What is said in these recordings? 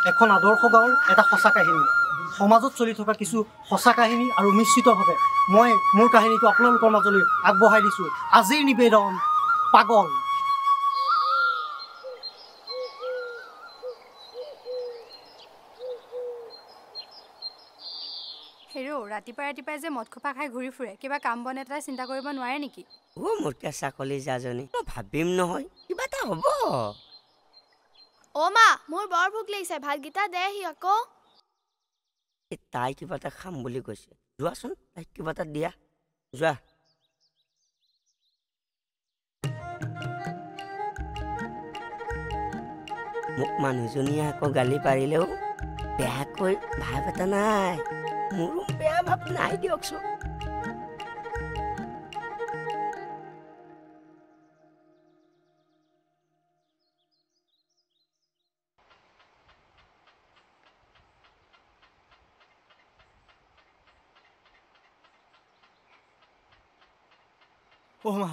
এখন আদৰ্শ গাঁৱৰ এটা সঁচা কাহিনী সমাজত চলি থকা কিছু সঁচা কাহিনী আৰু নিশ্চিতভাৱে মই মোৰ কাহিনীটো আপোনালোকৰ মাজলৈ আগবঢ়াই দিছোঁ আজিৰ নিবেদন পাগল হেৰো ৰাতিপুৱাই যে মদ খোপা খাই ঘূৰি ফুৰে কিবা কাম বন এটা চিন্তা কৰিব নোৱাৰে নেকি মোৰ কেঁচা কলিজাজনী মই ভাবিম নহয় কিবা এটা হ'ব মা মোৰ বৰ ভোক লাগিছে ভাতকেইটা দেহি আকৌ তাই কিবা এটা খাম বুলি কৈছে যোৱাচোন তাইক কিবা এটা দিয়া যোৱা মোক মানুহজনীয়ে আকৌ গালি পাৰিলেও বেয়াকৈ ভাৱ এটা নাই মোৰো বেয়া ভাৱ নাই দিয়কচোন মা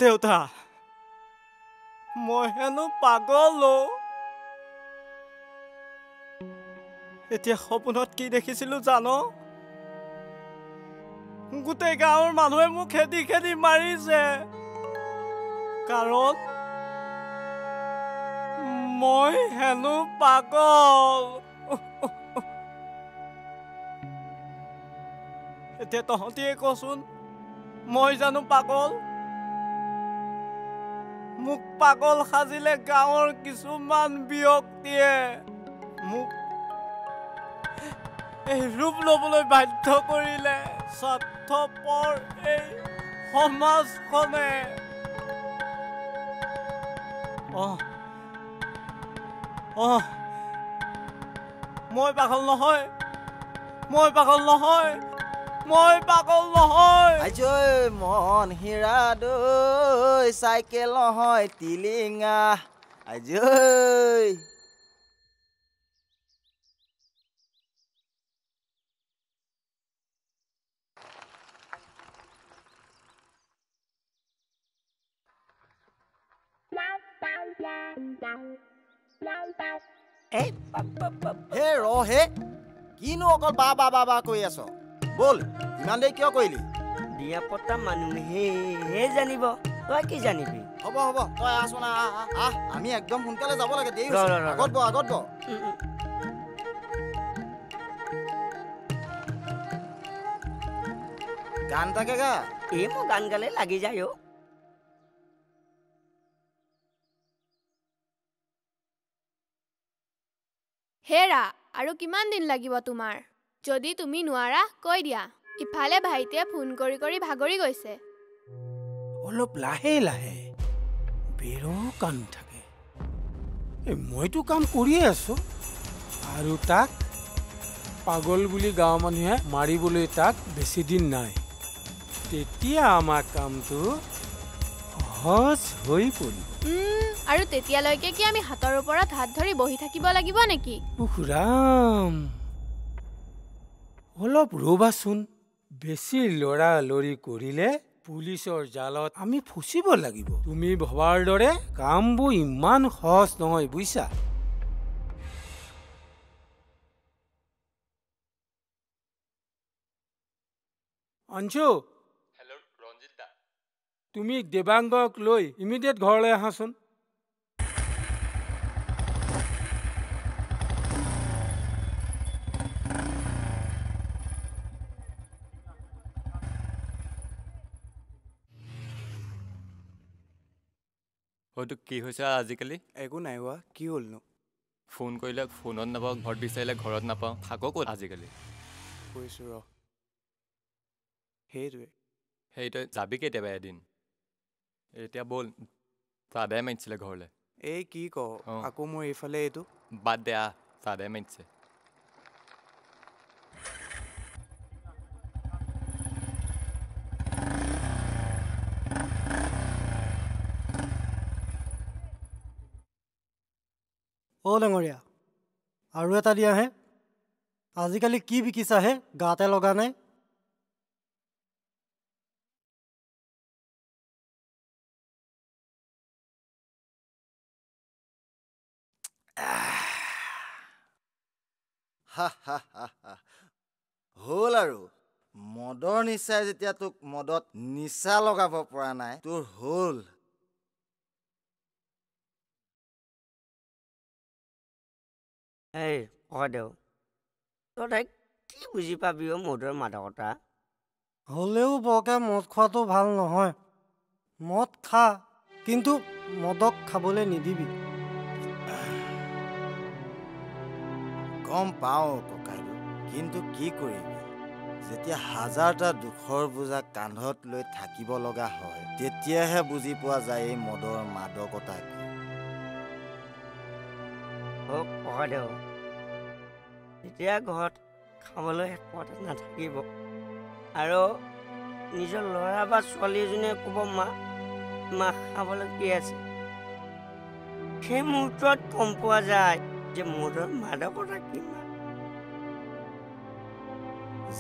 দেউতা মই হেনো পাগল এতিয়া সপোনত কি দেখিছিলো জানো গোটেই গাঁৱৰ মানুহে মোক খেদি খেদি মাৰিছে কাৰণ মই হেনো পাগল এতিয়া তহঁতিয়ে কচোন মই জানো পাগল মোক পাগল সাজিলে গাঁৱৰ কিছুমান ব্যক্তিয়ে মোক এই ৰূপ ল'বলৈ বাধ্য কৰিলে স্বাৰ্থপৰ এই সমাজখনে মই পাগল নহয় আজৈ মন হীৰা দৈ চাইকেল নহয় টিলিঙা আজৈ হে ৰহে কিনো অকল বা বা বা কৈ আছ বল ইমান দেৰি কিয় কৰিলি বিয়া পতা মানুহে জানিব তই কি জানিবি হ'ব তই আছোন আহ আমি একদম সোনকালে যাব লাগে দেৰি আগত ব গান তাকে গা এই মোৰ গান গালে লাগি যায় হেৰা আৰু কিমান দিন লাগিব তোমাৰ যদি তুমি নোৱাৰা কৈ দিয়া ইফালে ভাইটিয়ে ফোন কৰি কৰি ভাগৰি গৈছে অলপ লাহে লাহে বেৰো কাম থাকে মইতো কাম কৰিয়ে আছো আৰু তাক পাগল বুলি গাঁৱৰ মানুহে মাৰিবলৈ তাক বেছি দিন নাই তেতিয়া আমাৰ কামটো সহজ হৈ পৰিব আৰু তেতিয়ালৈকে কি আমি হাতৰ ওপৰত হাত ধৰি বহি থাকিব লাগিব নেকি ৰাম অলপ ৰবাচোন বেছি লৰালৰি কৰিলে পুলিচৰ জালত আমি ফচিব লাগিব তুমি ভবাৰ দৰে কামবোৰ ইমান সহজ নহয় বুইছা অঞ্জু হেল্ল' ৰঞ্জিত দা তুমি দেৱাংগক লৈ ইমিডিয়েট ঘৰলৈ আহাচোন হয়তো কি হৈছে আজিকালি একো নাই হোৱা কি হ'লনো ফোন কৰিলে ফোনত নাপাওঁ ঘৰত বিচাৰিলে ঘৰত নাপাওঁ থাকো ক'ত আজিকালি কৈছোঁ ৰ সেইটোৱে যাবি কেতিয়াবা এদিন এতিয়া ব'ল দাদাই মাতিছিলে ঘৰলৈ এই কি ক আকৌ মোৰ এইফালে এইটো বাদ দে দাদাই মাতিছে ডাঙৰীয়া আৰু এটা দিয়াহে আজিকালি কি বিকিছাহে গাতে লগা নাই হ'ল আৰু মদৰ নিচাই যেতিয়া তোক মদত নিচা লগাব পৰা নাই তোৰ হ'ল। এই ককাইদেউ তই তাইক কি বুজি পাবি অ' মদৰ মাদকতা? হ'লেও বৰকে মদ খোৱাটো ভাল নহয়। মদ খা, কিন্তু মদক খাবলৈ নিদিবি। গম পাওঁ ককাইদেউ, কিন্তু কি কৰিবি? যেতিয়া হাজাৰটা দুখৰ বোজা কান্ধত লৈ থাকিব লগা হয় তেতিয়াহে বুজি পোৱা যায় এই মদৰ মাদকতা কি। অ' ককাইদেউ তেতিয়া ঘৰত খাবলৈ একো এটা নাথাকিব আৰু নিজৰ ল'ৰা বা ছোৱালী এজনীয়ে ক'ব মা খাবলৈ কি আছে, সেই মুহূৰ্তত গম পোৱা যায় যে মদৰ মাদকতা কিমান।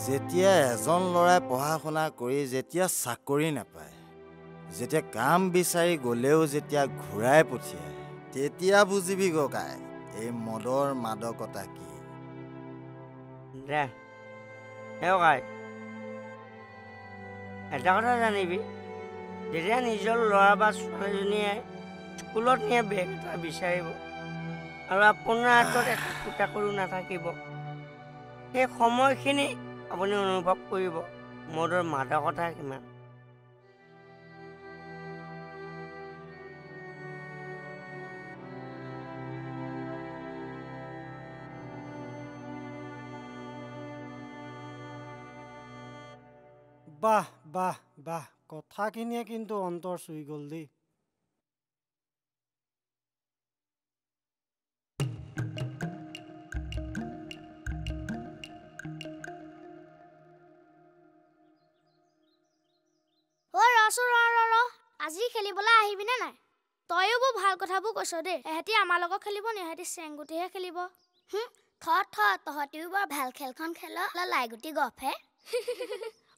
যেতিয়া এজন ল'ৰাই পঢ়া শুনা কৰি যেতিয়া চাকৰি নাপায়, যেতিয়া কাম বিচাৰি গ'লেও যেতিয়া ঘূৰাই পঠিয়ায়, তেতিয়া বুজিবি ককাই এই মদৰ মাদকতা কি। দে ককাই এটা কথা জানিবি, যেতিয়া নিজৰ ল'ৰা বা ছোৱালীজনীয়ে স্কুলত নিয়ে বেগ এটা বিচাৰিব আৰু আপোনাৰ হাতত একো কুটাকৰো নাথাকিব, সেই সময়খিনি আপুনি অনুভৱ কৰিব মদৰ মাদকতা কিমান। বাহ বাহ বাহ, কথাখিনিয়ে কিন্তু অন্তৰ চুই গ'ল দেই। আজি খেলিবলৈ আহিবিনে নাই? তয়ো বৰ ভাল কথাবোৰ কৈছ দেই। এহেঁতি আমাৰ লগত খেলিব নি? এহেঁতি চেংগুটিহে খেলিব। তহঁতিও বৰ ভাল খেলখন খেল, লাইগুটি গফহে।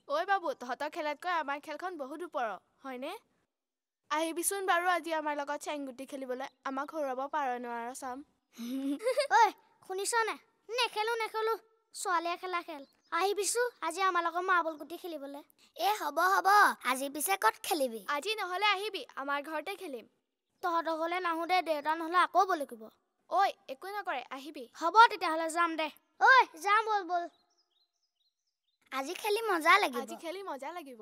ঐ বাবু, তহঁতৰ খেলতকৈ আমাৰ খেলখন বহুত ওপৰ, হয়নে? আহিবিচোন বাৰু আজি আমাৰ লগত চেংগুটি খেলিবলৈ। আমাক হৰুৱাব পাৰ নোৱাৰ চাম। ঐ শুনিছনে? নেখেলো ছোৱালীয়ে খেলা খেল। আহিবিছো আজি আমাৰ লগত মাৰ্বল গুটি খেলিবলৈ। হ'ব আজি পিছে ক'ত খেলিবি? আজি নহ'লে আহিবি, আমাৰ ঘৰতে খেলিম। তহঁতৰ ঘৰলৈ নাহো দে, দেউতা নহ'লে আকৌ বলি কৰিব। ঐ একো নকৰে, আহিবি। হ'ব তেতিয়াহ'লে যাম দে। ঐ যাম বল। আজি খেলি মজা লাগিব।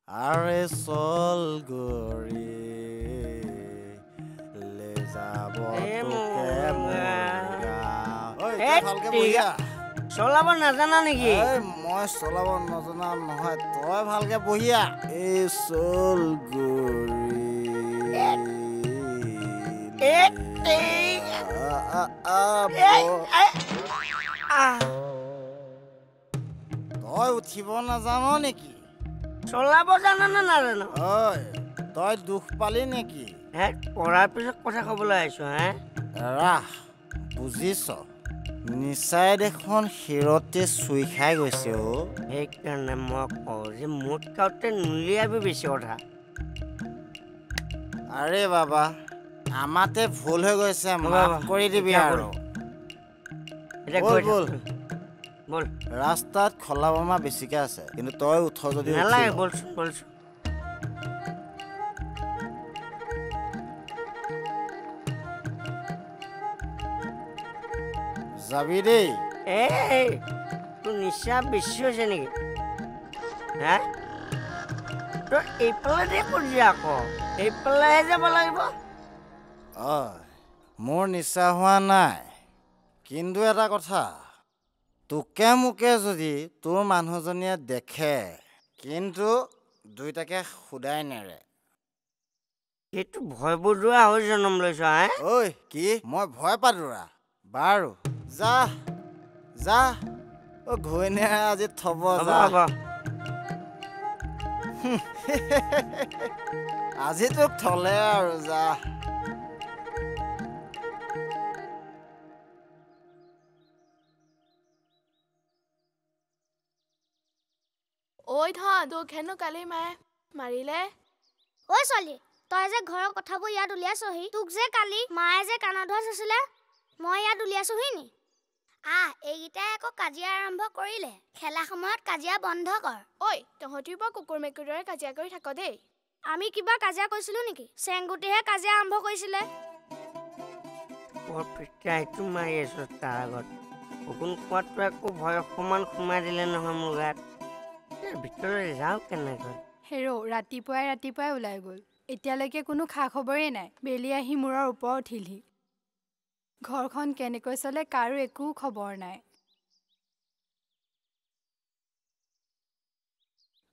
আৰে চল গৰি লে যাব তোকে ভালকে বহিয়া। চলাব নাজানা নেকি? মই চলাব নজনা নহয়, তই ভালকে বহিয়া। এই চল গৰি তই উঠিব নাজান নেকি? চলাব জানা নে নাজানো? তই দুখ পালি নেকি? পঢ়াৰ পিছত কথা ক'বলৈ আহিছো। ৰাহ, বুজিছ নিচাই দেখোন শিৰতে চুই খাই গৈছে। সেইকাৰণে মই কওঁ যে মুঠ খাওঁতে নুলিয়াবি বেছি কথা। আৰে বাবা, আমাতে ভুল হৈ গৈছে, মাফ কৰি দিবি আৰু। বল। ৰাস্তাত খলা বমা বেছিকে আছে, কিন্তু তই উঠ যদি নালাগে। বলচোন। যাবি দেই। তোৰ নিচা বেছি হৈছে নেকি? তই এইফালে কৰিলি আকৌ, এইফালেহে যাব লাগিব। মোৰ নিচা হোৱা নাই, কিন্তু এটা কথা, তোকে মোকে যদি তোৰ মানুহজনীয়ে দেখে কিন্তু দুইটাকে সোধাই নেৰে। সেইটো ভয় বদোৱা হৈ জন্ম লৈছ। কি মই ভয় পাদোৰা? বাৰু যা ঘৈণীয়ে আজি থব যা। আজি তোক থলে আৰু যা। ঐ ধন, তোক হেনো কালি মায়ে মাৰিলে। ঐ ছোৱালী, তই যে ঘৰৰ কথাবোৰ ইয়াত উলিয়াইছহি। তোক যে কালি মায়ে যে কাণত ধৰা আছিলে, মই ইয়াত উলিয়াইছোহি নি? এইকেইটাই আকৌ কাজিয়া আৰম্ভ কৰিলে খেলা সময়ত কাজিয়া বন্ধ কৰ ঐ তহঁতিও পৰা কুকুৰ মেকুৰীৰ দৰে কাজিয়া কৰি থাক দেই আমি কিবা কাজিয়া কৰিছিলো নেকি চেংগুটিহে কাজিয়া আৰম্ভ কৰিছিলে পিঠাইটো মাৰি আছো তাৰ আগত অকণ কোৱাটো একো ভয় সমান সোমাই দিলে নহয় মোৰ গাত ভিতৰলৈ যাওঁ কেনেকৈ হেৰ' ৰাতিপুৱাই ওলাই গ'ল এতিয়ালৈকে কোনো খা খবৰেই নাই বেলি আহি মূৰৰ ওপৰত উঠিলহি ঘৰখন কেনেকৈ চলে কাৰো একো খবৰ নাই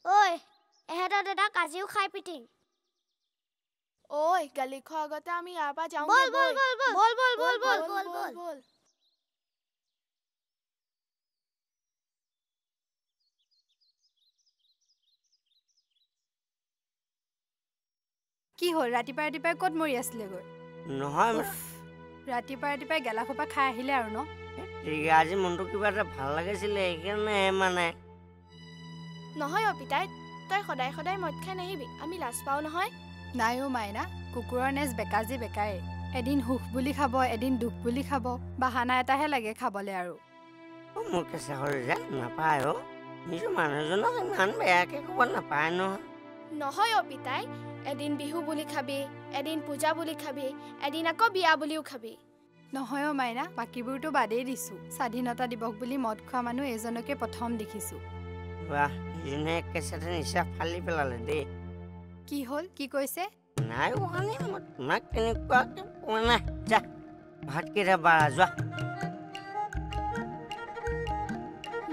ঐ এহেঁতৰ দেউতাক আজিও খাই পিটিং ঐ গালি খোৱাৰ আগতে আমি ইয়াৰ পৰা যাওঁ বল বল বল বল বল বল বল বল বল বল কি হ'ল ৰাতিপুৱাই ক'ত মৰি আছিলেগৈ নহয় ৰাতিপুৱাই গেলা খোপা খাই আহিলে আৰু ন আজি মনটো কিবা এটা ভাল লাগিছিলে সেইকাৰণে মানে নহয় পিতাই তই সদায় সদায় মদ খাই নাহিবি আমি লাজ পাওঁ নহয় নাইও মাইনা কুকুৰৰ নেজ বেকাজি বেকায়ে এদিন সুখ বুলি খাব এদিন দুখ বুলি খাব বাহানা এটাহে লাগে খাবলৈ আৰু মোৰ কেঁচা সৰু যে নাপায় নিজৰ মানুহজনক ইমান বেয়াকে ক'ব নাপায় নহয় পিতাই এদিন বিহু বুলি খাবি এদিন পূজা বুলি খাবি এদিন আকৌ বিয়া বুলিও খাবি নহয় মাইনা বাকীবোৰতো বাদেই দিছো স্বাধীনতা দিৱস বুলি মদ খোৱা মানুহ এজনকে প্ৰথম দেখিছো বাহ ইজনে কেঁচাতে নিচা ফালি পেলালে দেই কি হ'ল কি কৈছে নাই ওখানে মই তোমাক তেনেকুৱাকে পোৱা নাই যা ভাত কেইটা বাৰা যোৱা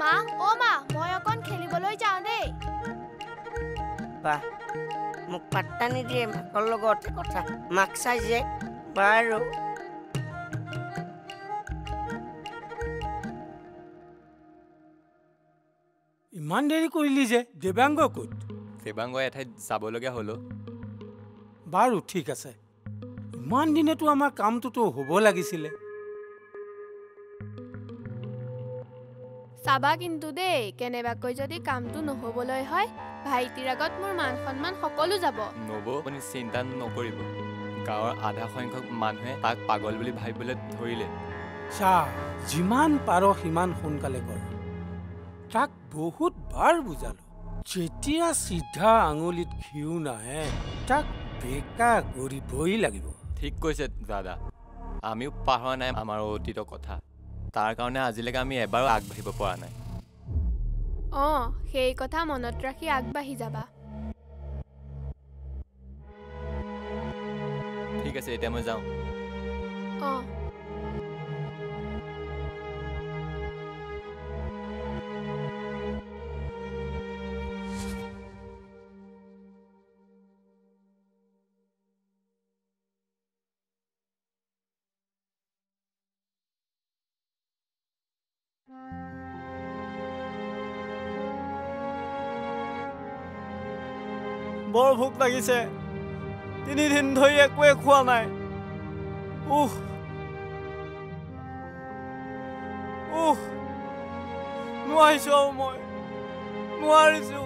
মা মই অকণ খেলিবলৈ যাওঁ দেই বাহ মোক পাত্তা নিদিয়ে মাকৰ লগতে কথা মাক চাই যে বাৰু ইমান দেৰি কৰিলি যে দেৱাংগ ক'ত দেৱাংগ এঠাইত যাবলগীয়া হ'ল বাৰু ঠিক আছে ইমান দিনেতো আমাৰ কামটোতো হ'ব লাগিছিলে চাবা কিন্তু দেই কেনেবাকৈ যদি কামটো নহ'বলৈ হয় ভাইটিৰ আগত মোৰ মান সন্মান সকলো যাব আপুনি চিন্তা নকৰিব গাঁৱৰ আধা সংখ্যক মানুহে তাক পাগল বুলি ভাবিবলৈ ধৰিলে চা যিমান পাৰ সিমান সোনকালে কৰ তাক বহুত বাৰ বুজালো যেতিয়া চিধা আঙুলিত ঘিউ নাহে তাক বেকা কৰিবই লাগিব ঠিক কৈছে দাদা আমিও পাহৰা নাই আমাৰ অতীতৰ কথা তাৰ কাৰণে আজিলৈকে আমি এবাৰো আগবাঢ়িব পৰা নাই সেই কথা মনত ৰাখি আগবাঢ়ি যাবা ঠিক আছে এতিয়া মই যাওঁ বৰ ভোক লাগিছে 3 দিন ধৰি একোৱে খোৱা নাই নোৱাৰিছো মই নোৱাৰিছো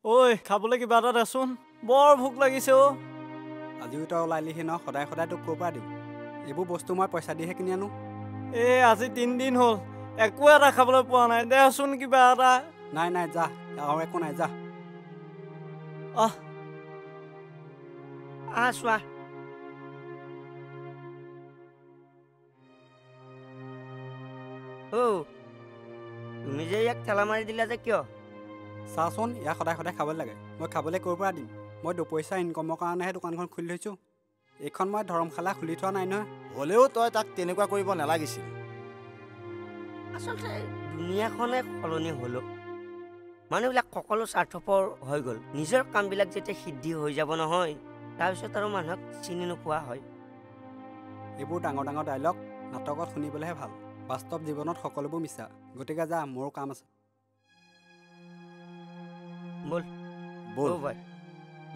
ঐ খাবলৈ কিবা এটা দেচোন বৰ ভোক লাগিছে আজিও তই ওলালিহি ন সদায় তোক ক'ৰ পৰা দিওঁ এইবোৰ বস্তু মই পইচা দিহে কিনি আনো আজি 3 দিন হ'ল একো এটা খাবলৈ পোৱা নাই দেচোন কিবা এটা নাই যা আৰু একো নাই যা চোৱা তুমি যে ইয়াক ঠেলা মাৰি দিলা যে কিয় চাচোন ইয়াক সদায় খাবলৈ লাগে মই খাবলৈ ক'ৰ পৰা দিম মই 2 পইচা ইনকমৰ কাৰণেহে দোকানখন খুলি থৈছোঁ এইখন মই ধৰ্মশালা খুলি থোৱা নাই নহয় হ'লেও তই তাক তেনেকুৱা কৰিব নালাগিছিল আচলতে দুনিয়াখনে সলনি হ'ল মানুহবিলাক সকলো স্বাৰ্থপৰ হৈ গ'ল নিজৰ কামবিলাক যেতিয়া সিদ্ধি হৈ যাব নহয় তাৰপিছত আৰু মানুহক চিনি নোপোৱা হয় এইবোৰ ডাঙৰ ডায়লগ নাটকত শুনিবলৈহে ভাল বাস্তৱ জীৱনত সকলোবোৰ মিছা গতিকে যা মোৰ কাম আছে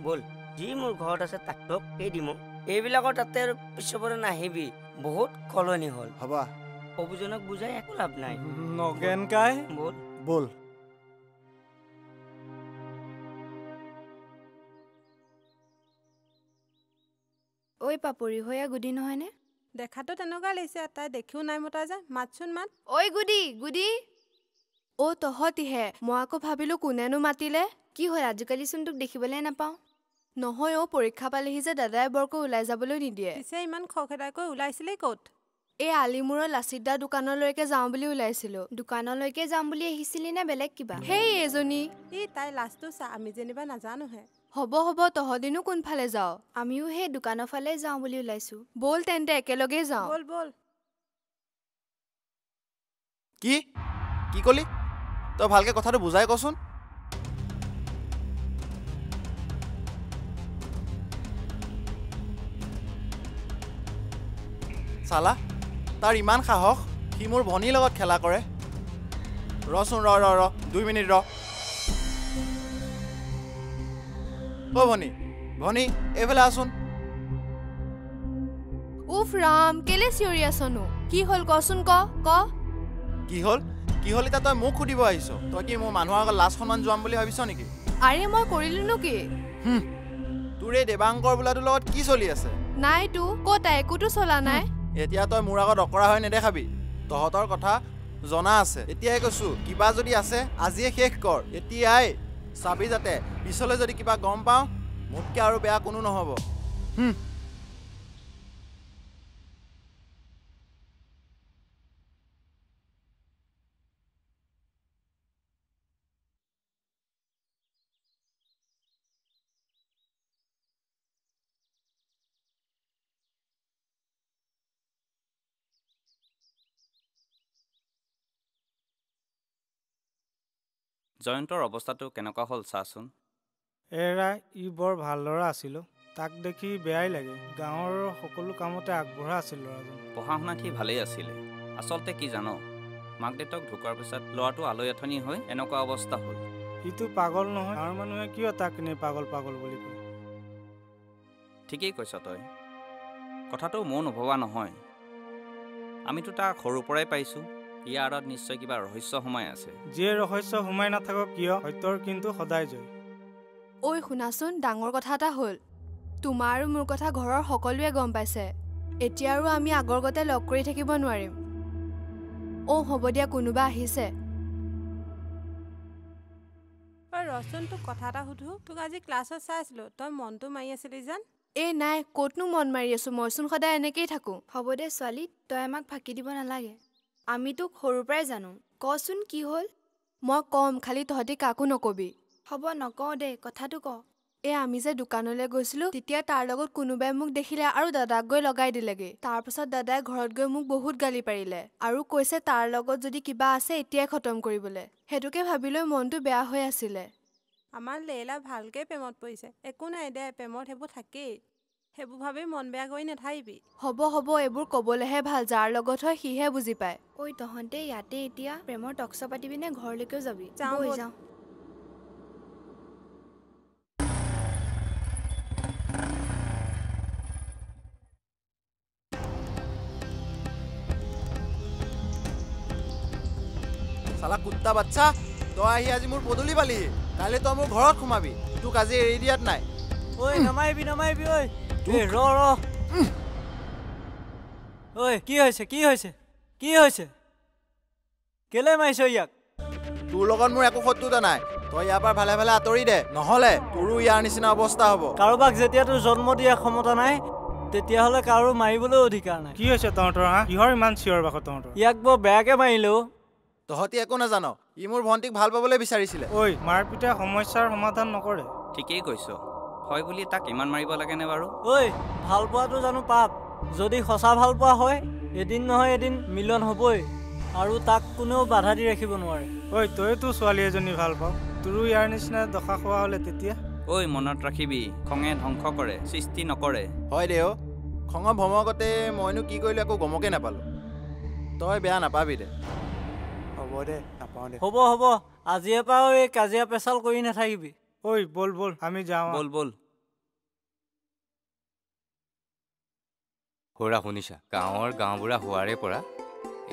বল যি মোৰ ঘৰত আছে তাক তোক এই দিম এইবিলাকৰ তাতে আৰু পিছপৰে নাহিবি বহুত সলনি হ'ল হ'ব অবুজনক বুজাই একো লাভ নাই নগেন কাই বল ঐ পাপৰি হৈয়া গুডি নহয়নে? দেখাতো তেনেকুৱা লাগিছে, তাই দেখিও নাই মতা যে। মাতচোন মাত। ঐ গুডি গুডি। অ' তহঁতিহে, মই আকৌ ভাবিলোঁ কোনেনো মাতিলে। কি হ'ল আজিকালিচোন তোক দেখিবলৈ নাপাওঁ। নহয় অ' পৰীক্ষা পালেহি যে দাদাই বৰকৈ ওলাই যাবলৈ নিদিয়ে। পিছে ইমান খৰখেদাকৈ ওলাইছিলেই ক'ত? এই আলিমূৰৰ লাচিতদাৰ দোকানলৈকে যাওঁ বুলি ওলাইছিলোঁ। দোকানলৈকে যাম বুলি আহিছিলি নে বেলেগ কিবা? সেই এজনী। তাই লাজটো চা, আমি যেনিবা নাজানোহে। হ'ব হ'ব, তহঁতিনো কোনফালে যাওঁ? আমিও সেই দোকানৰ ফালে যাওঁ বুলি ওলাইছোঁ। ব'ল তেন্তে একেলগে যাওঁ। ব'ল ব'ল। কি কি কলি? তই ভালকে কথাটো বুজাই কচোন। চালা, তাৰ ইমান সাহস, সি মোৰ ভনীৰ লগত খেলা কৰে। ৰচোন ৰ 2 মিনিট ৰ। অ' ভনী এইফালে আছোন। উফ ৰাম, কেলে চিঞৰি আছনো? কি হ'ল কচোন ক। কি হ'ল এতিয়া তই মোক সুধিব আহিছ? তই কি মোৰ মানুহৰ আগত লাজ সন্মান যোৱাম বুলি ভাবিছ নেকি? আৰে মই কৰিলোনো কি? তোৰ এই দেৱাংকৰ বোলাটোৰ লগত কি চলি আছে? নাইতো, ক'ত একোতো চলা নাই। এতিয়া তই মোৰ আগত অকৰা হৈ নেদেখাবি। তহঁতৰ কথা জনা আছে। এতিয়াই কৈছো, কিবা যদি আছে আজিয়ে শেষ কৰ। এতিয়াই চাবি যাতে পিছলৈ যদি কিবা গম পাওঁ মোতকে আৰু বেয়া কোনো নহ'ব। জয়ন্তৰ অৱস্থাটো কেনেকুৱা হ'ল চাচোন। এৰা ই বৰ ভাল ল'ৰা আছিল। তাক দেখি বেয়াই লাগে। গাঁৱৰ সকলো কামতে আগবঢ়া আছিল ল'ৰাজন। পঢ়া শুনাত সি ভালেই আছিলে। আচলতে কি জানো, মাক দেউতাক ঢুকোৱাৰ পিছত ল'ৰাটো আলৈ আথনি হৈ এনেকুৱা অৱস্থা হ'ল। ইটো পাগল নহয়, গাঁৱৰ মানুহে কিয় তাক এনেই পাগল বুলি কয়? ঠিকেই কৈছ তই। কথাটো মোৰ নভবা নহয়। আমিতো তাক সৰুৰ পৰাই পাইছোঁ। ইয়াৰ আঁৰত নিশ্চয় কিবা ৰহস্য সোমাই আছে। যিয়ে ৰহস্য সোমাই নাথাকক কিয়, সত্যৰ কিন্তু সদায় জয়। ঐ শুনাচোন, ডাঙৰ কথা এটা হ'ল। তোমাৰ আৰু মোৰ কথা ঘৰৰ সকলোৱে গম পাইছে। এতিয়া আৰু আমি আগৰ গতে লগ কৰি থাকিব নোৱাৰিম। হ'ব দিয়া, কোনোবা আহিছে। ৰচোন, তোক কথা এটা সুধো। তোক আজি ক্লাছত চাইছিলো, তই মনটো মাৰি আছিলি যেন। নাই, ক'তনো মন মাৰি আছো, মইচোন সদায় এনেকেই থাকো। হ'ব দে ছোৱালী, তই আমাক ফাঁকি দিব নালাগে। আমি তোক সৰুৰ পৰাই জানো। কচোন কি হ'ল? মই কম, খালি তহঁতি কাকো নকবি। হ'ব নকওঁ দে, কথাটো ক। আমি যে দোকানলৈ গৈছিলো, তেতিয়া তাৰ লগত কোনোবাই মোক দেখিলে আৰু দাদাক গৈ লগাই দিলেগে। তাৰ পাছত দাদাই ঘৰত গৈ মোক বহুত গালি পাৰিলে আৰু কৈছে তাৰ লগত যদি কিবা আছে এতিয়াই খতম কৰিবলৈ। সেইটোকে ভাবিলৈ মনটো বেয়া হৈ আছিলে। আমাৰ লেইলা ভালকে প্ৰেমত পৰিছে। একো নাই দে, প্ৰেমত সেইবোৰ থাকেই। সেইবোৰ ভাবি মন বেয়া কৰি নাথাকিবি। হ'ব এইবোৰ কবলেহে ভাল, যাৰ লগত হয় সিহে বুজি পায়। ঐ তহঁতে ইয়াতে এতিয়া প্ৰেমৰ টক্স পাতিবি নে ঘৰলৈকেও যাবি? যাওঁ। চালা কুত্তা বাচ্চা, তই আহি আজি মোৰ পদূলি পালিহি। কাইলৈ তই মোৰ ঘৰত সোমাবি। তোক আজি এৰি দিয়াত নাই। ঐ নমাৰিবি ঐ ঐ কি হৈছে? কেলে মাৰিছ ইয়াক? তোৰ লগত মোৰ একো শত্ৰুতা নাই। তই ইয়াৰ পৰা ভালে ভালে আঁতৰি দে, নহ'লে তোৰো ইয়াৰ নিচিনা অৱস্থা হ'ব। কাৰোবাক যেতিয়া তোৰ জন্ম দিয়া ক্ষমতা নাই, তেতিয়াহ'লে কাৰো মাৰিবলৈ অধিকাৰ নাই। কি হৈছে তহঁতৰ? কিহৰ ইমান চিঞৰ বাখৰ তহঁতৰ? ইয়াক বৰ বেয়াকে মাৰিলো। তহঁতি একো নাজান, ই মোৰ ভণ্টিক ভাল পাবলৈ বিচাৰিছিলে। মাৰপিটে সমস্যাৰ সমাধান নকৰে। ঠিকেই কৈছ। হয় বুলি তাক ইমান মাৰিব লাগেনে বাৰু? ভাল পোৱাটো জানো পাপ? যদি সঁচা ভাল পোৱা হয়, এদিন নহয় এদিন মিলন হ'বই, আৰু তাক কোনেও বাধা দি ৰাখিব নোৱাৰে। তইতো ছোৱালী এজনী ভাল পাওঁ, তোৰো ইয়াৰ নিচিনা দশা খোৱা হ'লে তেতিয়া? মনত ৰাখিবি, খঙে ধ্বংস কৰে, সৃষ্টি নকৰে। হয় দে খঙৰ ভমকতে মইনো কি কৰিলো একো গমকে নাপালো। তই বেয়া নাপাবি দে। হ'ব দে, নাপাওঁ দে। হ'ব আজিৰে পৰা এই কাজিয়া পেচাল কৰি নাথাকিবি। বল আমি যাওঁ। বল। খুৰা শুনিছা, গাঁওবুঢ়া হোৱাৰে পৰা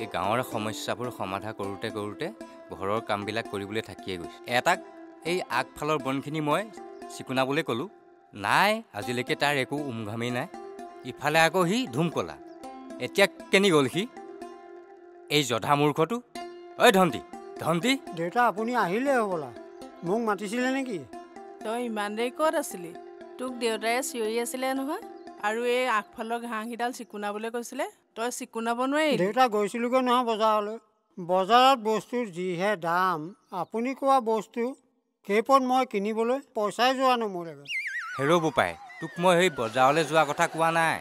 এই গাঁৱৰ সমস্যাবোৰ সমাধা কৰোঁতে ঘৰৰ কামবিলাক কৰিবলৈ থাকিয়ে গৈছে। এটাক এই আগফালৰ বনখিনি মই চিকুণাবলৈ ক'লোঁ, নাই আজিলৈকে তাৰ একো উমঘামেই নাই। ইফালে আকৌ সি ধুমকলা। এতিয়া কেনি গ'ল সি? এই জধা মূৰ্খটো। ঐ ধন্তি ধন্তি। দেউতা আপুনি আহিলে হ'বলা, মোক মাতিছিলে নেকি? তই ইমান দেৰি ক'ত আছিলি? তোক দেউতাই চিঞৰি আছিলে নহয়, আৰু এই আগফালৰ ঘাঁহকেইডাল চিকুণাবলৈ কৈছিলে, তই চিকুণাব নোৱাৰিলি? দেউতা গৈছিলোগৈ নহয় বজাৰলৈ। বজাৰত বস্তুৰ যিহে দাম, আপুনি কোৱা বস্তু কেইপদ মই কিনিবলৈ পইচাই যোৱা নমৰে। হেৰ' বোপাই, তোক মই সেই বজাৰলৈ যোৱা কথা কোৱা নাই।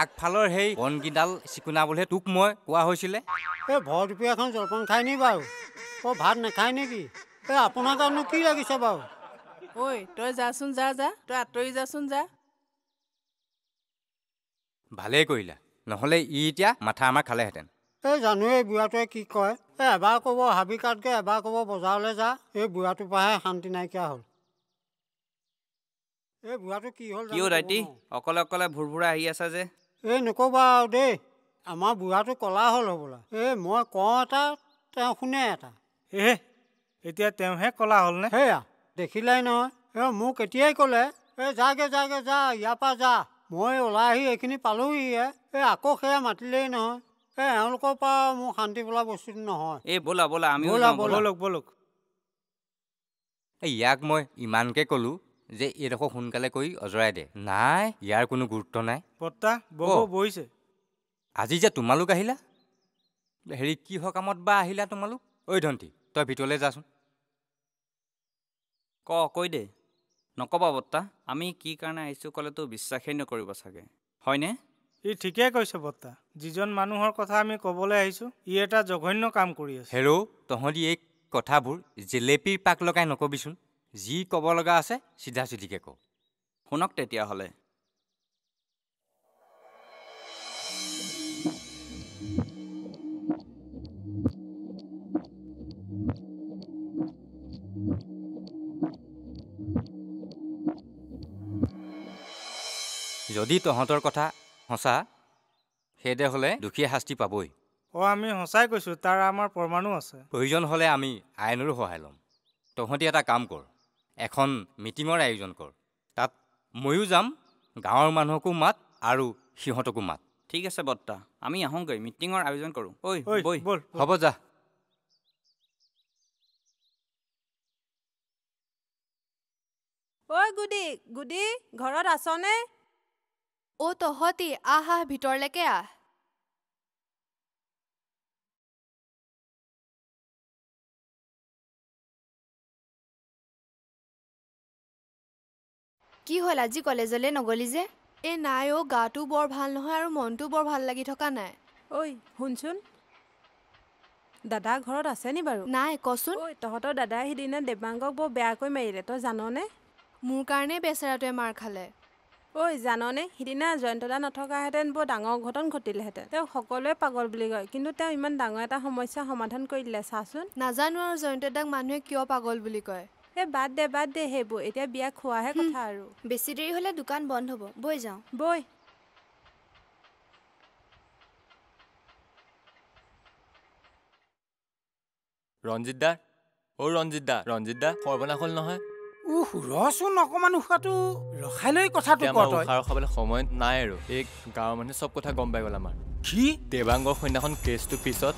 আগফালৰ সেই বনকেইডাল চিকুণাবলৈহে তোক মই কোৱা হৈছিলে। এই ভৰ দুপৰীয়াখন জলপান খায় নি বাৰু? ভাত নাখায় নেকি? এই আপোনাৰ কাৰণে কি লাগিছে বাৰু? ঐ তই যাচোন, যা যা, তই আঁতৰি যাচোন, যা। ভালেই কৰিলা, নহ'লে ই এতিয়া মাথা আমাৰ খালেহেঁতেন। এই জানো এই বুঢ়াটোৱে কি কয়, এবাৰ ক'ব হাবি কাটকে, এবাৰ ক'ব বজাৰলৈ যা। এই বুঢ়াটোৰ পৰাহে শান্তি নাইকিয়া হ'ল। এই বুঢ়াটো কি হ'ল? কিয় দাইটি অকলে অকলে ভুৰভুৰা আহি আছা যে? এই নক'বা আৰু দেই, আমাৰ বুঢ়াটো ক'লা হ'ল হ'বলা। এই মই কওঁ এটা, তেওঁ শুনে এটা। এতিয়া তেওঁহে ক'লা হ'লনে? সেয়া দেখিলাই নহয়, মোক এতিয়াই ক'লে, যাগে যাগে যা, ইয়াৰ পৰা যা। মই ওলাই আহি এইখিনি পালোহিহে, আকৌ সেয়া মাতিলেই নহয়। এওঁলোকৰ পৰা মোৰ শান্তি বোলা বস্তুটো নহয়। এই ব'লা ব'লা, আমি ব'লক ব'লক। ইয়াক মই ইমানকে ক'লো যে এইডোখৰ সোনকালে কৰি অজৰাই দে, নাই ইয়াৰ কোনো গুৰুত্ব নাই। বৰ্তা বৌ বহিছে। আজি যে তোমালোক আহিলা, হেৰি কি সকামত বা আহিলা তোমালোক? ঐ ধন্তি তই ভিতৰলৈ যাচোন। কৈ দে। নক'বা বৰ্তা, আমি কি কাৰণে আহিছোঁ ক'লেতো বিশ্বাসেই নকৰিব চাগে, হয়নে? ই ঠিকে কৈছে বৰ্তা, যিজন মানুহৰ কথা আমি ক'বলৈ আহিছোঁ ই এটা জঘন্য কাম কৰি আছে। হেৰ' তহঁতি এই কথাবোৰ জেলেপীৰ পাক লগাই নকবিচোন। যি ক'ব লগা আছে চিধা চিধিকে ক। শুনক তেতিয়াহ'লে। যদি তহঁতৰ কথা সঁচা সেইদে হ'লে দোষীয়ে শাস্তি পাবই। আমি সঁচাই কৈছোঁ, তাৰ আমাৰ প্ৰমাণো আছে। প্ৰয়োজন হ'লে আমি আইনৰো সহায় ল'ম। তহঁতি এটা কাম কৰ, এখন মিটিঙৰ আয়োজন কৰ। তাত ময়ো যাম, গাঁৱৰ মানুহকো মাত আৰু সিহঁতকো মাত। ঠিক আছে বৰ্তা, আমি আহোঁগৈ, মিটিঙৰ আয়োজন কৰোঁ। ব'ল। হ'ব যা। ঐ গুডি, গুডি ঘৰত আছনে? তহঁতি আহ, ভিতৰলৈকে আহ। কি হ'ল আজি কলেজলৈ নগলি যে? নাই গাটো বৰ ভাল নহয় আৰু মনটো বৰ ভাল লাগি থকা নাই। ঐ শুনচোন, দাদা ঘৰত আছে নি বাৰু? নাই, কচোন। তহঁতৰ দাদাই সিদিনা দেৱাংগক বৰ বেয়াকৈ মাৰিলে, তই জাননে? মোৰ কাৰণে বেচেৰাটোৱে মাৰ খালে। জাননে, সিদিনা জয়ন্তদা নথকাহেঁতেন বৰ ডাঙৰ অঘটন ঘটিলেহেঁতেন। তেওঁ সকলোৱে পাগল বুলি কয়, কিন্তু তেওঁ ইমান ডাঙৰ এটা সমস্যা সমাধান কৰি দিলে, চাচোন। নাজানো আৰু জয়ন্তদাক মানুহে কিয় পাগল বুলি কয়। বাদ দে সেইবোৰ, এতিয়া বিয়া খোৱাহে কথা আৰু। বেছি দেৰি হ'লে দোকান বন্ধ হ'ব, বৈ যাওঁ। বৈ। ৰঞ্জিত দা, ৰঞ্জিত দা সৰ্বনাশ হ'ল নহয়। ৰচোন অকণমান উশাহটো ৰখাই লৈ কথাটো উশাহ ৰখাবলৈ সময় নাই আৰু। এই গাঁৱৰ মানুহে চব কথা গম পাই গ'ল আমাৰ। কি? দেৱাংগৰ সন্ধ্যাখন কেছটোৰ পিছত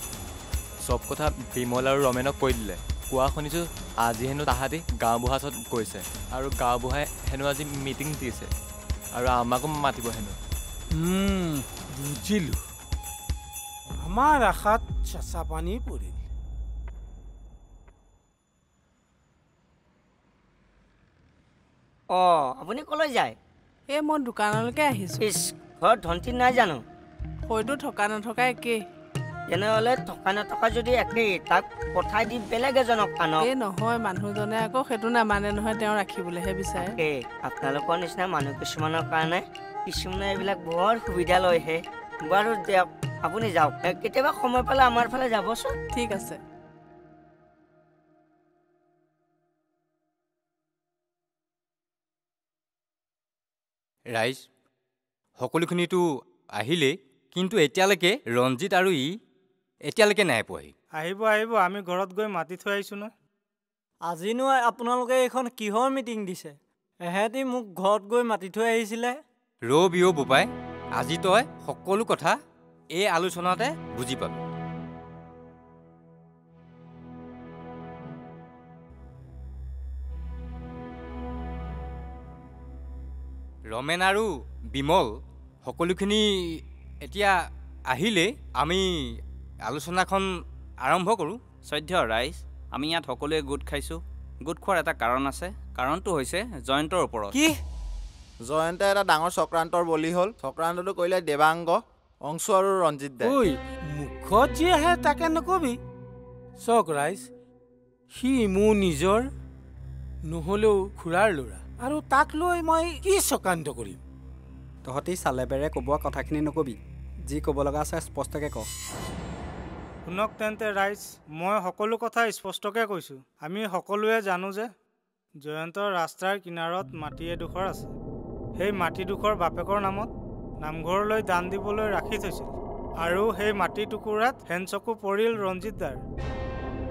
চব কথা বিমল আৰু ৰমেনক কৈ দিলে। কোৱা শুনিছোঁ আজি হেনো তাহাঁতি গাঁওবুঢ়াৰ ওচৰত গৈছে, আৰু গাঁওবুঢ়াই হেনো আজি মিটিং দিছে, আৰু আমাকো মাতিব হেনো। বুজিলোঁ, আমাৰ আশাত চেঁচা পানী পৰিল। আপুনি ক'লৈ যায়? মই দোকানলৈকে আহিছোঁ। ঘৰত ধন্তি নাই জানো? হয়তো থকা নথকা একেই। তেনেহ'লে থকা নথকা যদি একেই, তাক পঠাই দি বেলেগ এজনক আনক। নহয়, মানুহজনে আকৌ সেইটো নামানে নহয়, তেওঁ ৰাখিবলৈহে বিচাৰে। আপোনালোকৰ নিচিনা মানুহ কিছুমানৰ কাৰণে কিছুমানে এইবিলাক বৰ সুবিধা লৈহে। বাৰু দিয়ক, আপুনি যাওক, কেতিয়াবা সময় পালে আমাৰ ফালে যাবচোন। ঠিক আছে। ৰাইজ সকলোখিনিতো আহিলেই, কিন্তু এতিয়ালৈকে ৰঞ্জিত আৰু এতিয়ালৈকে নাই পোৱাহি। আহিব, আমি ঘৰত গৈ মাতি থৈ আহিছোঁ নহয়। আজিনো আপোনালোকে এইখন কিহৰ মিটিং দিছে? এহেঁতি মোক ঘৰত গৈ মাতি থৈ আহিছিলে। ৰবি বোপাই, আজি তই সকলো কথা এই আলোচনাতে বুজি পাবি। ৰমেন আৰু বিমল সকলোখিনি এতিয়া আহিলে আমি আলোচনাখন আৰম্ভ কৰোঁ। সদ্য ৰাইজ, আমি ইয়াত সকলোৱে গোট খাইছোঁ। গোট খোৱাৰ এটা কাৰণ আছে। কাৰণটো হৈছে জয়ন্তৰ ওপৰত। কি? জয়ন্ত এটা ডাঙৰ চক্ৰান্তৰ বলি হ'ল। চক্ৰান্তটো কৰিলে দেৱাংগ, অংশু আৰু ৰঞ্জিত দা। ঐ মুখত যি আহে তাকে নকবি। চক ৰাইজ, সি মোৰ নিজৰ নহ'লেও খুৰাৰ ল'ৰা, আৰু তাক লৈ মই কি চক্ৰান্ত কৰিম? তহঁতি চালে বেৰে ক'বোৱা কথাখিনি নকবি। যি ক'ব লগা আছে স্পষ্টকৈ ক। শুনক তেন্তে ৰাইজ, মই সকলো কথা স্পষ্টকৈ কৈছোঁ। আমি সকলোৱে জানো যে জয়ন্তৰ ৰাস্তাৰ কিনাৰত মাটি এডোখৰ আছে। সেই মাটিডোখৰ বাপেকৰ নামত নামঘৰলৈ দান দিবলৈ ৰাখি থৈছিল, আৰু সেই মাটি টুকুৰাত হেনচকু পৰিল ৰঞ্জিত দাৰ।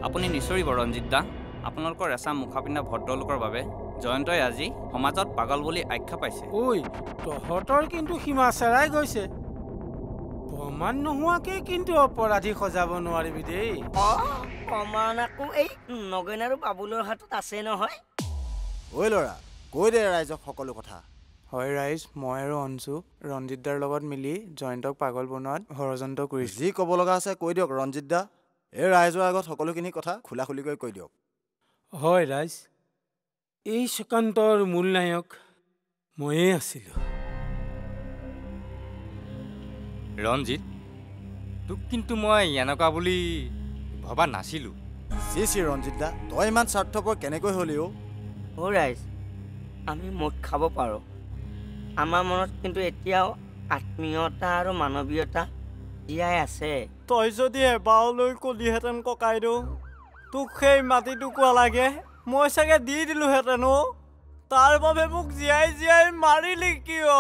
আপুনি নিচৰিব ৰঞ্জিত দা। আপোনালোকৰ এচাম মুখাপিন্ধা ভদ্ৰলোকৰ বাবে জয়ন্তই আজি সমাজত পাগল বুলি আখ্যা পাইছে। ঐ তহঁতৰ কিন্তু সীমা চেৰাই গৈছে। প্ৰমাণ নোহোৱাকৈ কিন্তু অপৰাধী সজাব নোৱাৰিবি দেই। প্ৰমাণ আকৌ এই নগেন আৰু বাবুলৰ হাতত আছে নহয়। ঐ ল'ৰা, কৈ দে ৰাইজক সকলো কথা। হয় ৰাইজ, মই আৰু অঞ্জু ৰঞ্জিত দাৰ লগত মিলি জয়ন্তক পাগল বনোৱাত ষড়যন্ত্ৰ কৰিছোঁ। যি ক'ব লগা আছে কৈ দিয়ক ৰঞ্জিত দা। এই ৰাইজৰ আগত সকলোখিনি কথা খোলা খুলিকৈ কৈ দিয়ক। হয় ৰাইজ, এই চক্ৰান্তৰ মূল নায়ক ময়েই আছিলোঁ। ৰঞ্জিত, তোক কিন্তু মই এনেকুৱা বুলি ভবা নাছিলোঁ। চি ৰঞ্জিত দা, তই ইমান স্বাৰ্থপৰ কেনেকৈ হ'লি অ'? ৰাইজ, আমি মদ খাব পাৰোঁ। আমাৰ মনত কিন্তু এতিয়াও আত্মীয়তা আৰু মানৱীয়তা জীয়াই আছে। তই যদি এবাৰলৈ কলিহেঁতেন ককাইদেউ, তোক সেই মাটিটুকুৰা লাগে, মই চাগে দি দিলোহেঁতেন। তাৰ বাবে মোক জীয়াই জীয়াই মাৰিলি কিয়?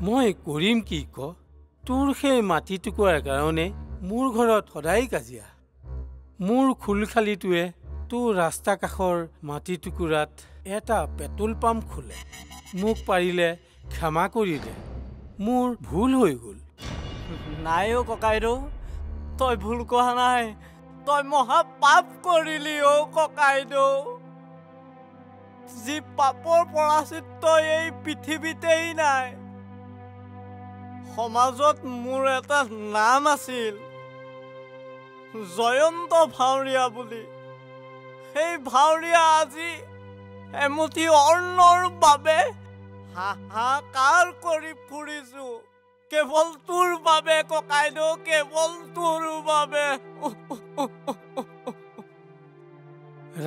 মই কৰিম কি ক? তোৰ সেই মাটি টুকুৰাৰ কাৰণে মোৰ ঘৰত সদায় কাজিয়া। মোৰ খুলখালিটোৱে তোৰ ৰাস্তা কাষৰ মাটি টুকুৰাত এটা পেট্ৰল পাম্প খোলে। মোক পাৰিলে ক্ষমা কৰি দে, মোৰ ভুল হৈ গ'ল। নাই অ' ককাইদেউ, তই ভুল কৰা নাই। তই মহা পাপ কৰিলি অ' ককাইদেউ। যি পাপৰ পৰাচিত্ত এই পৃথিৱীতেই নাই। সমাজত মোৰ এটা নাম আছিল, জয়ন্ত ভাৱৰীয়া বুলি। সেই ভাৱৰীয়া আজি এমুঠি অন্নৰ বাবে হাহাকাৰ কৰি ফুৰিছো। কেৱল তোৰ বাবে ককাইদেউ, কেৱল তোৰ বাবে।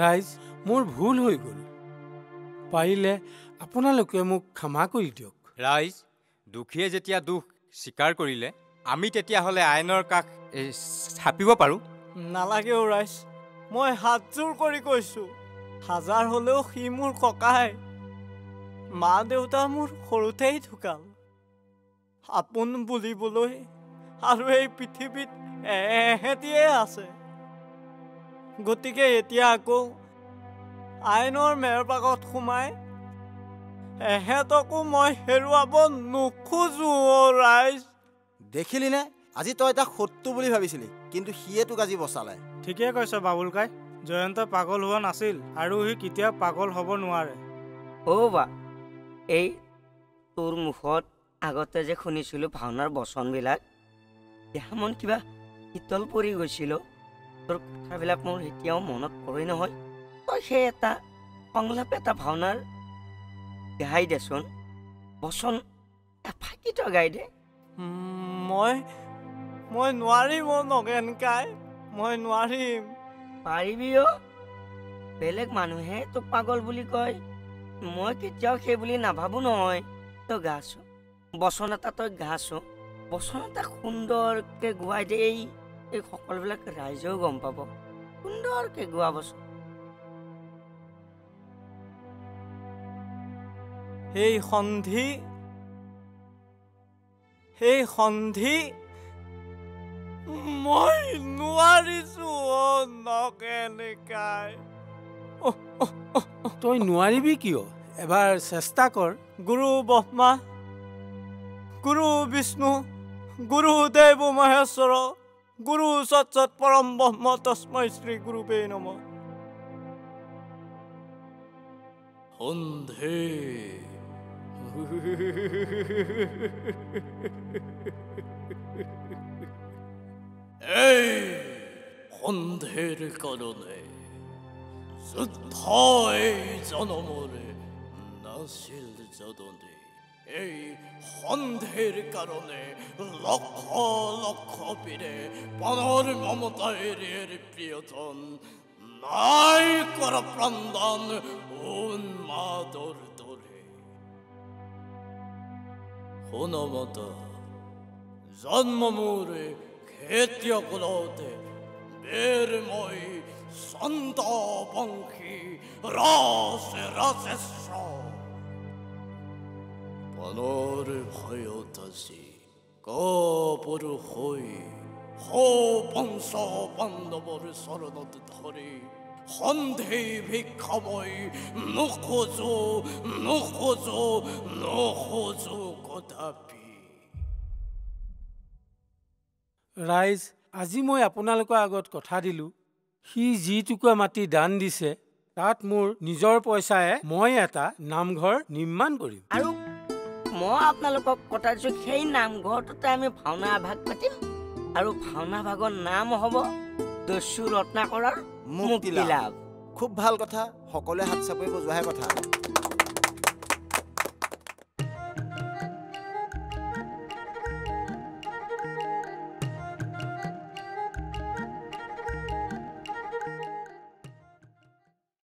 ৰাইজ, মোৰ ভুল হৈ গ'ল। পাৰিলে আপোনালোকে মোক ক্ষমা কৰি দিয়ক। ৰাইজ, দোষীয়ে যেতিয়া দুখ স্বীকাৰ কৰিলে, আমি তেতিয়াহ'লে আইনৰ কাষ চাপিব পাৰোঁ। নালাগে অ' ৰাইজ, মই হাতযোৰ কৰি কৈছোঁ। হাজাৰ হ'লেও সি মোৰ ককাই। মা দেউতা মোৰ সৰুতেই ঢুকাল। আপোন বুলিবলৈ আৰু এই পৃথিৱীত এহেঁতিয়ে আছে। গতিকে এতিয়া আকৌ আইনৰ মেৰপাকত সোমাই এহেঁতকো মই হেৰুৱাব নোখোজো অ' ৰাইজ। দেখিলি নে, আজি তই এটা শত্ৰু বুলি ভাবিছিলি, কিন্তু সিয়ে তোক আজি বচালে। ঠিকে কৈছ বাবুল কাই। জয়ন্ত পাগল হোৱা নাছিল, আৰু সি কেতিয়াও পাগল হ'ব নোৱাৰে। বা এই তোৰ মুখত আগতে যে শুনিছিলোঁ ভাওনাৰ বচনবিলাক, দেহা মন কিবা শীতল পৰি গৈছিল। তোৰ কথাবিলাক মোৰ এতিয়াও মনত পৰে নহয়। তই সেই এটা সংলাপ এটা ভাওনাৰ গাই দেচোন, বচন এফাকি তই গাই দে। মই নোৱাৰিম অ' নগেন কাই, মই নোৱাৰিম। পাৰিবি অ'। বেলেগ মানুহে তোক পাগল বুলি কয়, মই কেতিয়াও সেই বুলি নাভাবো নহয়। তই গাছো বচন এটা, তই গাছো বচন এটা সুন্দৰকে গোৱাই দে। এই সকলোবিলাক ৰাইজেও গম পাব, সুন্দৰকে গোৱা বচন। সেই সন্ধি মই নোৱাৰিছো অ' নগেন কাই। তই নোৱাৰিবি কিয়? এবাৰ চেষ্টা কৰ। গুৰু ব্ৰহ্মা, গুৰু বিষ্ণু গুৰু দেৱ মহেশ্বৰ গুৰু সৎ পৰম ব্ৰহ্ম তস্मै শ্ৰী গুৰুবে নমঃ। সন্ধে এই সন্ধেৰ কাৰণে যুদ্ধই জনমৰে নাছিল যদনে এই সন্ধেৰ কাৰণে লক্ষ লক্ষ পীৰে প্ৰাণৰ মমতাৰে প্ৰিয়তন নাই কৰ প্ৰাণদান উন্মাদৰ দৰে। শুনমতা জন্ম মোৰে খেতীয় কুলতে বেৰময় ছন্দ বংশী ৰস ৰসেশ্বৰ পনৰ ভয়ত আজি কপুৰুষ হৈ বংশ বান্ধৱৰ চৰণত ধৰি সন্ধেই ভিক্ষা মই নোখোজো নোখোজো নোখোজো কদাপি। ৰাইজ, আজি মই আপোনালোকৰ আগত কথা দিলোঁ, সি যিটুকুৰা মাটি দান দিছে তাত মোৰ নিজৰ পইচাৰে মই এটা নামঘৰ নিৰ্মাণ কৰিম। আৰু মই আপোনালোকক কথা দিছোঁ, সেই নামঘৰটোতে আমি ভাওনা ভাগ পাতিম আৰু ভাওনা ভাগৰ নাম হ'ব দস্যু ৰত্নাকৰৰ মুক্তি লাভ। খুব ভাল কথা, সকলোৱে হাত চাপৰি বজোৱাহে কথা।